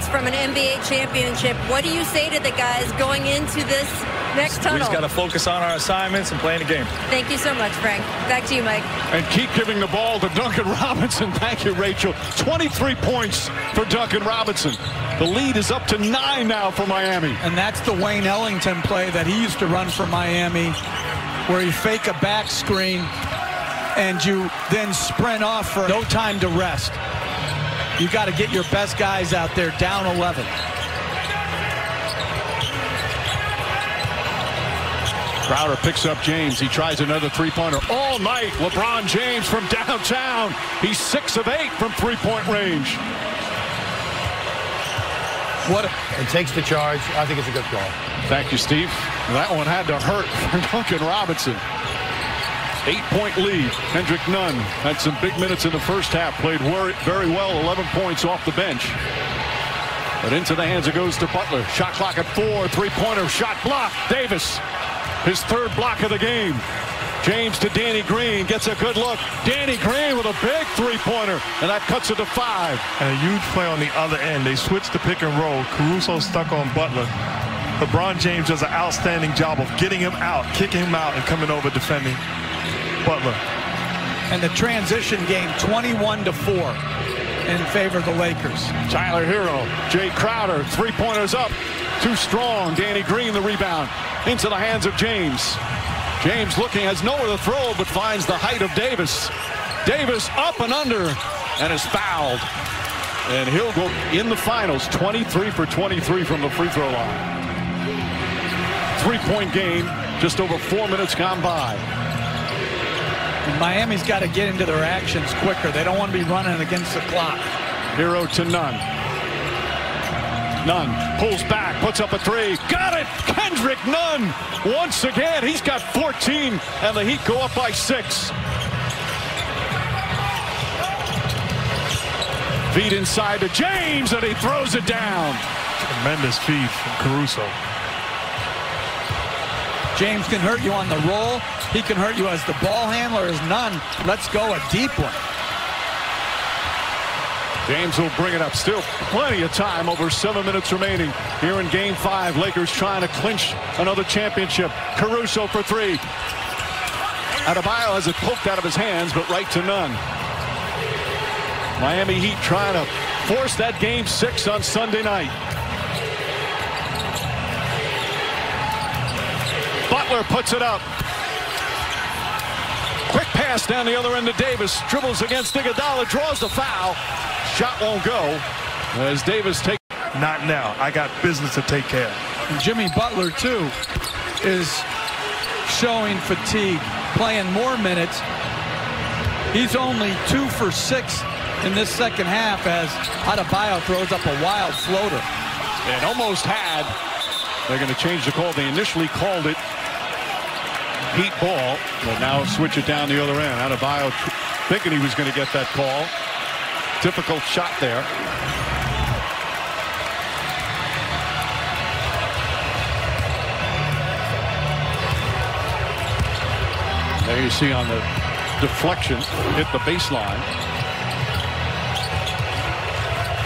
minutes from an NBA championship. What do you say to the guys going into this next tunnel? We just got to focus on our assignments and playing the game. Thank you so much, Frank. Back to you, Mike. And keep giving the ball to Duncan Robinson. Thank you, Rachel. 23 points for Duncan Robinson. The lead is up to 9 now for Miami. And that's the Wayne Ellington play that he used to run for Miami, where you fake a back screen and you then sprint off for no time to rest. You got to get your best guys out there down 11. Crowder picks up James. He tries another three-pointer all night. LeBron James from downtown. He's 6 of 8 from three-point range. And takes the charge. I think it's a good call. Thank you, Steve. That one had to hurt for Duncan Robinson. 8-point lead. Kendrick Nunn had some big minutes in the first half. Played very well. 11 points off the bench. But into the hands it goes to Butler. Shot clock at 4. Three-pointer shot blocked. Davis. His third block of the game. James to Danny Green. Gets a good look. Danny Green with a big three-pointer. And that cuts it to 5. And a huge play on the other end. They switched the pick and roll. Caruso stuck on Butler. LeBron James does an outstanding job of getting him out, kicking him out, and coming over defending Butler. And the transition game 21-4 in favor of the Lakers. Tyler Hero. Jay Crowder. Three-pointers up. Too strong. Danny Green the rebound. Into the hands of James. James looking, has nowhere to throw, but finds the height of Davis. Davis up and under, and is fouled. And he'll go in the finals, 23 for 23 from the free throw line. 3-point game, just over 4 minutes gone by. And Miami's got to get into their actions quicker. They don't want to be running against the clock. Hero to Nunn. Nunn pulls back, puts up a three. Got it! Kendrick Nunn! Once again, he's got 14, and the Heat go up by 6. Feed inside to James, and he throws it down. Tremendous feed from Caruso. James can hurt you on the roll. He can hurt you as the ball handler. As Nunn, let's go a deep one. James will bring it up. Still plenty of time. Over 7 minutes remaining here in Game 5. Lakers trying to clinch another championship. Caruso for 3. Adebayo has it poked out of his hands, but right to Nunn. Miami Heat trying to force that Game 6 on Sunday night. Butler puts it up. Quick pass down the other end to Davis. Dribbles against Iguodala. Draws the foul. Shot won't go as Davis takes. Not now. I got business to take care of. And Jimmy Butler, too, is showing fatigue, playing more minutes. He's only 2 for 6 in this second half as Adebayo throws up a wild floater. And almost had. They're going to change the call. They initially called it Heat ball, but now switch it down the other end. Adebayo thinking he was going to get that call. Difficult shot there. There you see on the deflection, hit the baseline.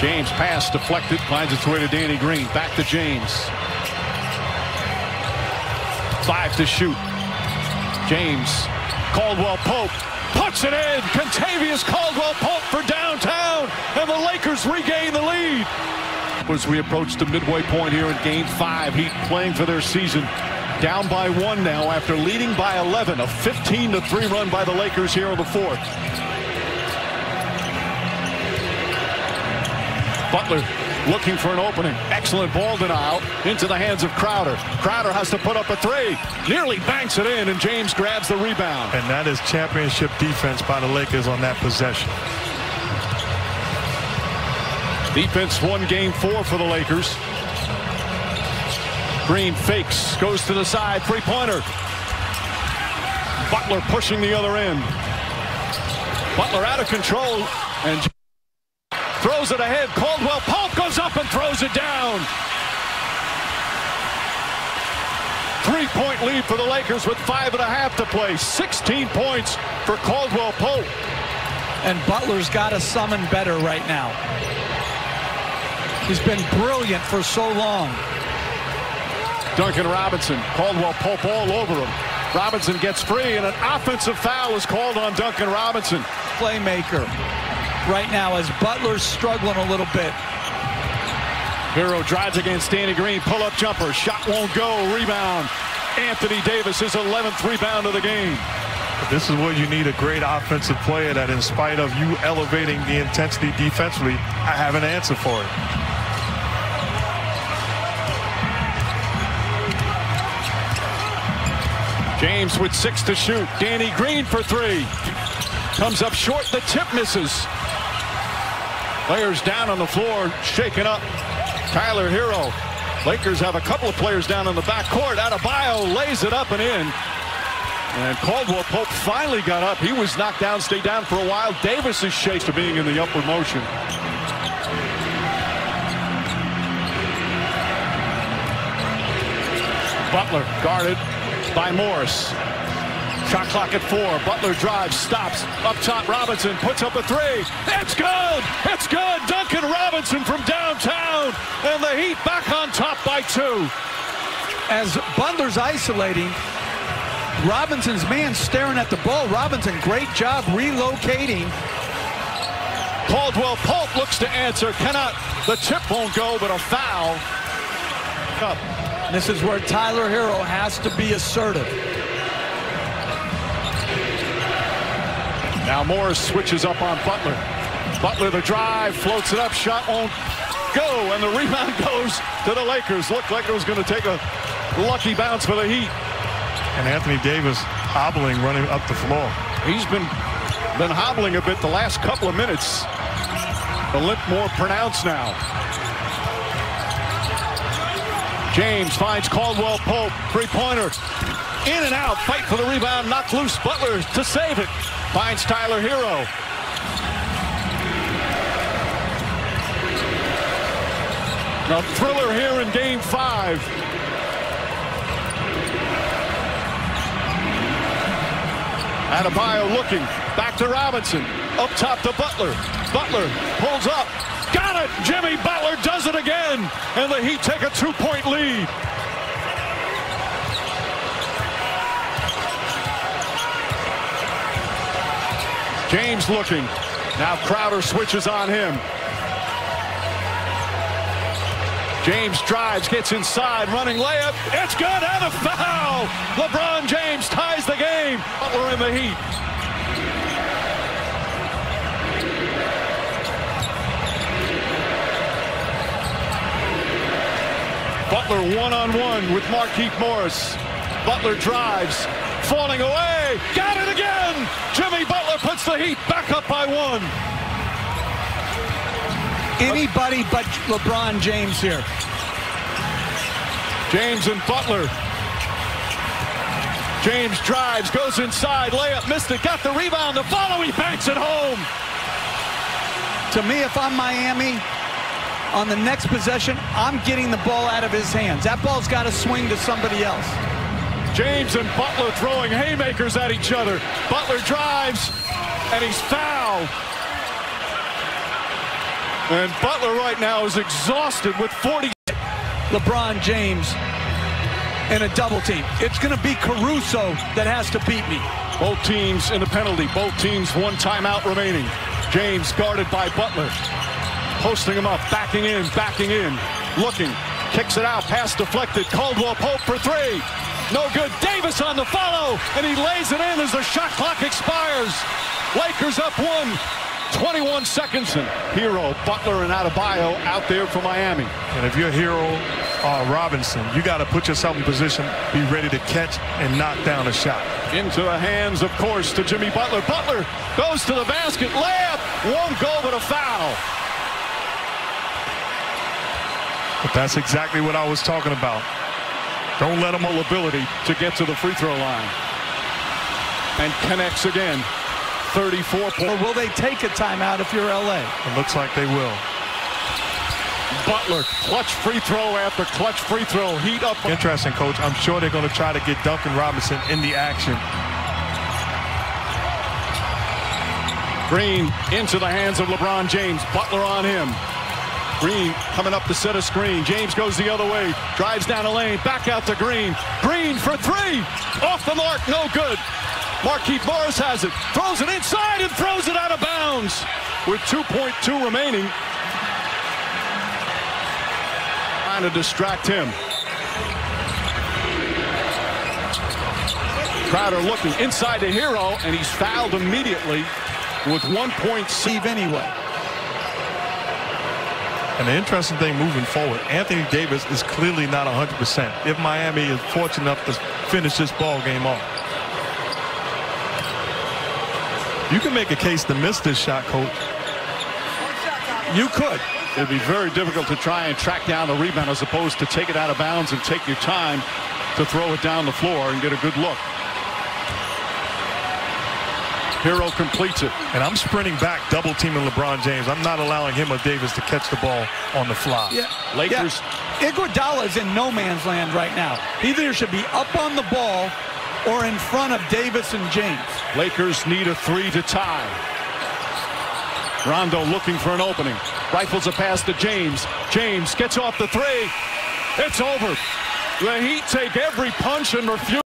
James pass deflected, finds its way to Danny Green. Back to James. 5 to shoot. James, Caldwell Pope puts it in. Kentavious Caldwell Pope for downtown, and the Lakers regain the lead. As we approach the midway point here in Game 5, Heat playing for their season. Down by 1 now after leading by 11. A 15-3 run by the Lakers here in the 4th. Butler looking for an opening. Excellent ball denial into the hands of Crowder. Crowder has to put up a 3. Nearly banks it in, and James grabs the rebound. And that is championship defense by the Lakers on that possession. Defense won Game 4 for the Lakers. Green fakes, goes to the side, three-pointer. Butler pushing the other end. Butler out of control and throws it ahead. Caldwell Pope goes up and throws it down. 3-point lead for the Lakers with 5.5 to play. 16 points for Caldwell Pope. And Butler's got to summon better right now. He's been brilliant for so long. Duncan Robinson, Caldwell Pope all over him. Robinson gets free, and an offensive foul is called on Duncan Robinson. Playmaker right now as Butler's struggling a little bit. Hero drives against Danny Green, pull-up jumper, shot won't go, rebound. Anthony Davis, his 11th rebound of the game. This is where you need a great offensive player that, in spite of you elevating the intensity defensively, I have an answer for it. James with 6 to shoot. Danny Green for 3. Comes up short. The tip misses. Players down on the floor, shaken up. Tyler Hero. Lakers have a couple of players down in the backcourt. Adebayo lays it up and in. And Caldwell Pope finally got up. He was knocked down, stayed down for a while. Davis is shaken to being in the upward motion. Butler guarded by Morris. Shot clock at 4. Butler drives, stops. Up top, Robinson puts up a 3. It's good! It's good! Duncan Robinson from downtown. And the Heat back on top by 2. As Butler's isolating, Robinson's man staring at the ball. Robinson, great job relocating. Caldwell Pope looks to answer. Cannot. The tip won't go, but a foul. Up. This is where Tyler Hero has to be assertive. Now Morris switches up on Butler. Butler the drive, floats it up, shot won't go, and the rebound goes to the Lakers. Looked like it was going to take a lucky bounce for the Heat. And Anthony Davis hobbling, running up the floor. He's been hobbling a bit the last couple of minutes. The limp more pronounced now. James finds Caldwell Pope, three-pointer, in and out, fight for the rebound, knocked loose. Butler to save it, finds Tyler Hero. A thriller here in Game 5. Adebayo looking, back to Robinson, up top to Butler. Butler pulls up, got it! Jimmy Butler does it again, and the Heat take a 2-point lead. James looking, now Crowder switches on him. James drives, gets inside, running layup. It's good, and a foul! LeBron James ties the game. Butler in the Heat. Butler one-on-one with Markieff Morris. Butler drives, falling away. Got it again! Jimmy Butler puts the Heat back up by 1. Anybody but LeBron James here. James and Butler. James drives, goes inside, layup, missed it, got the rebound, the follow, he banks it home. To me, if I'm Miami, on the next possession, I'm getting the ball out of his hands. That ball's got to swing to somebody else. James and Butler throwing haymakers at each other. Butler drives, and he's fouled. And Butler right now is exhausted with 40. LeBron James in a double team. It's going to be Caruso that has to beat me. Both teams in the penalty. Both teams 1 timeout remaining. James guarded by Butler. Posting him up, backing in, looking, kicks it out, pass deflected. Caldwell Pope for 3. No good. Davis on the follow, and he lays it in as the shot clock expires. Lakers up 1. 21 seconds, and Hero, Butler, and Adebayo out there for Miami. And if you're Hero Robinson, you got to put yourself in position, be ready to catch and knock down a shot. Into the hands, of course, to Jimmy Butler. Butler goes to the basket, layup, won't go, but a foul. But that's exactly what I was talking about. Don't let him have ability to get to the free throw line. And connects again. 34 points. Or will they take a timeout if you're LA? It looks like they will. Butler, clutch free throw after clutch free throw. Heat up. Interesting, Coach. I'm sure they're going to try to get Duncan Robinson in the action. Green into the hands of LeBron James. Butler on him. Green coming up to set a screen. James goes the other way. Drives down the lane. Back out to Green. Green for three. Off the mark. No good. Marquise Morris has it. Throws it inside and throws it out of bounds with 2.2 remaining. Trying to distract him. Crowder looking inside the hero, and he's fouled immediately with 1 point. Steve anyway. And the interesting thing moving forward, Anthony Davis is clearly not 100%. If Miami is fortunate enough to finish this ball game off, you can make a case to miss this shot, Coach. You could. It'd be very difficult to try and track down the rebound as opposed to take it out of bounds and take your time to throw it down the floor and get a good look. Hero completes it. And I'm sprinting back, double teaming LeBron James. I'm not allowing him or Davis to catch the ball on the fly. Yeah. Lakers. Yeah. Iguodala is in no man's land right now. Either should be up on the ball or in front of Davis and James. Lakers need a three to tie. Rondo looking for an opening. Rifles a pass to James. James gets off the three. It's over. The Heat take every punch and refuse.